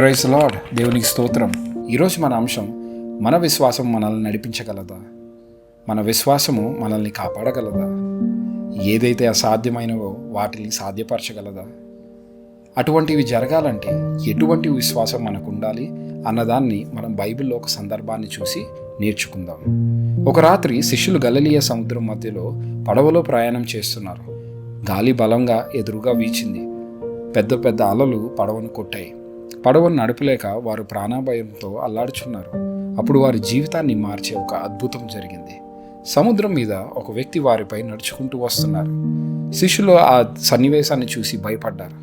Praise lord. దేవునికి స్తోత్రం. ఈరోజు మన అంశం, మన విశ్వాసం మనల్ని నడిపించగలదా? మన విశ్వాసము మనల్ని కాపాడగలదా? ఏదైతే అసాధ్యమైనవో వాటిని సాధ్యపరచగలదా? అటువంటివి జరగాలంటే ఎటువంటి విశ్వాసం మనకు ఉండాలి అన్నదాన్ని మనం బైబిల్లో ఒక సందర్భాన్ని చూసి నేర్చుకుందాం. ఒక రాత్రి శిష్యులు గలిలయ సముద్రం మధ్యలో పడవలో ప్రయాణం చేస్తున్నారు. గాలి బలంగా ఎదురుగా వీచింది. పెద్ద పెద్ద అలలు పడవను కొట్టాయి. పడవను నడపలేక వారు ప్రాణభయంతో అల్లాడుచున్నారు. అప్పుడు వారి జీవితాన్ని మార్చే ఒక అద్భుతం జరిగింది. సముద్రం మీద ఒక వ్యక్తి వారిపై నడుచుకుంటూ వస్తున్నారు. శిష్యులు ఆ సన్నివేశాన్ని చూసి భయపడ్డారు.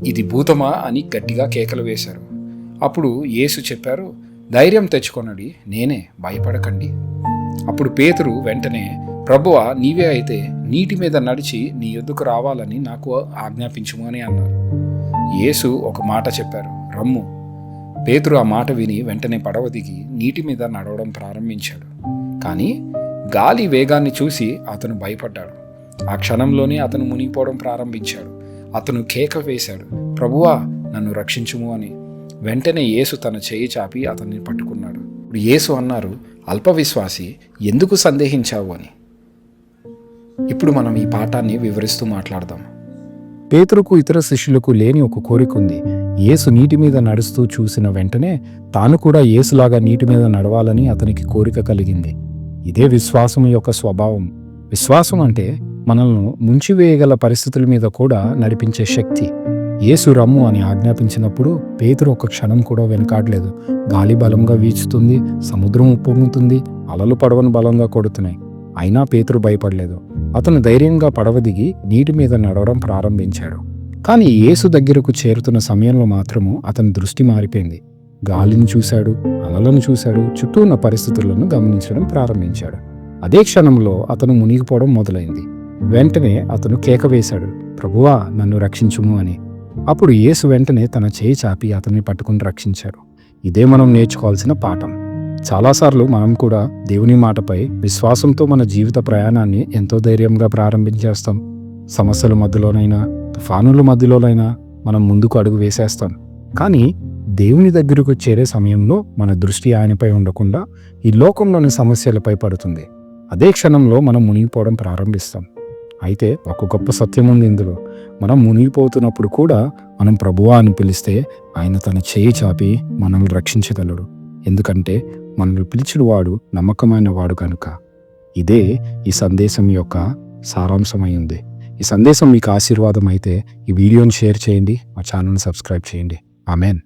ఇది భూతమా అని గట్టిగా కేకలు వేశారు. అప్పుడు యేసు చెప్పారు, ధైర్యం తెచ్చుకొనడి, నేనే, భయపడకండి. అప్పుడు పేతురు వెంటనే, ప్రభువా, నీవే అయితే నీటి మీద నడిచి నీ యొద్దకు రావాలని నాకు ఆజ్ఞాపించుము అని అన్నారు. యేసు ఒక మాట చెప్పారు, రమ్ము. పేతురు ఆ మాట విని వెంటనే పడవ దిగి నీటి మీద నడవడం ప్రారంభించాడు. కానీ గాలి వేగాన్ని చూసి అతను భయపడ్డాడు. ఆ క్షణంలోనే అతను మునిగిపోవడం ప్రారంభించాడు. అతను కేక వేశాడు, ప్రభువా, నన్ను రక్షించుము అని. వెంటనే యేసు తన చేయి చాపి అతన్ని పట్టుకున్నాడు. ఇప్పుడు యేసు అన్నారు, అల్పవిశ్వాసి, ఎందుకు సందేహించావు అని. ఇప్పుడు మనం ఈ పాఠాన్ని వివరిస్తూ మాట్లాడదాం. పేతురుకు ఇతర శిష్యులకు లేని ఒక కోరిక ఉంది. యేసు నీటి మీద నడుస్తూ చూసిన వెంటనే తాను కూడా యేసులాగా నీటి మీద నడవాలని అతనికి కోరిక కలిగింది. ఇదే విశ్వాసం యొక్క స్వభావం. విశ్వాసం అంటే మనల్ని ముంచివేయగల పరిస్థితుల మీద కూడా నడిపించే శక్తి. యేసు రమ్ము అని ఆజ్ఞాపించినప్పుడు పేతురు ఒక క్షణం కూడా వెనకాడలేదు. గాలి బలంగా వీచుతుంది, సముద్రం ఉప్పొంగుతుంది, అలలు పడవను బలంగా కొడుతున్నాయి. అయినా పేతురు భయపడలేదు. అతను ధైర్యంగా పడవ దిగి నీటి మీద నడవడం ప్రారంభించాడు. కానీ యేసు దగ్గరకు చేరుతున్న సమయంలో మాత్రము అతని దృష్టి మారిపోయింది. గాలిని చూశాడు, అలలను చూశాడు, చుట్టూ ఉన్న పరిస్థితులను గమనించడం ప్రారంభించాడు. అదే క్షణంలో అతను మునిగిపోవడం మొదలైంది. వెంటనే అతను కేక వేశాడు, ప్రభువా, నన్ను రక్షించుము అని. అప్పుడు యేసు వెంటనే తన చేయి చాపి అతన్ని పట్టుకుని రక్షించాడు. ఇదే మనం నేర్చుకోవాల్సిన పాఠం. చాలాసార్లు మనం కూడా దేవుని మాటపై విశ్వాసంతో మన జీవిత ప్రయాణాన్ని ఎంతో ధైర్యంగా ప్రారంభించేస్తాం. సమస్యల మధ్యలోనైనా, తుఫానుల మధ్యలోనైనా మనం ముందుకు అడుగు వేసేస్తాం. కానీ దేవుని దగ్గరకు చేరే సమయంలో మన దృష్టి ఆయనపై ఉండకుండా ఈ లోకంలోని సమస్యలపై పడుతుంది. అదే క్షణంలో మనం మునిగిపోవడం ప్రారంభిస్తాం. అయితే ఒక గొప్ప సత్యం ఉంది ఇందులో. మనం మునిగిపోతున్నప్పుడు కూడా మనం ప్రభువా అని పిలిస్తే ఆయన తన చేయి చాపి మనల్ని రక్షించగలడు. ఎందుకంటే మనల్ని పిలిచిన వాడు నమ్మకమైన వాడు కనుక. ఇదే ఈ సందేశం యొక్క సారాంశమై ఉంది. ఈ సందేశం మీకు ఆశీర్వాదం అయితే ఈ వీడియోని షేర్ చేయండి, మా ఛానల్ని సబ్స్క్రైబ్ చేయండి. ఆమెన్.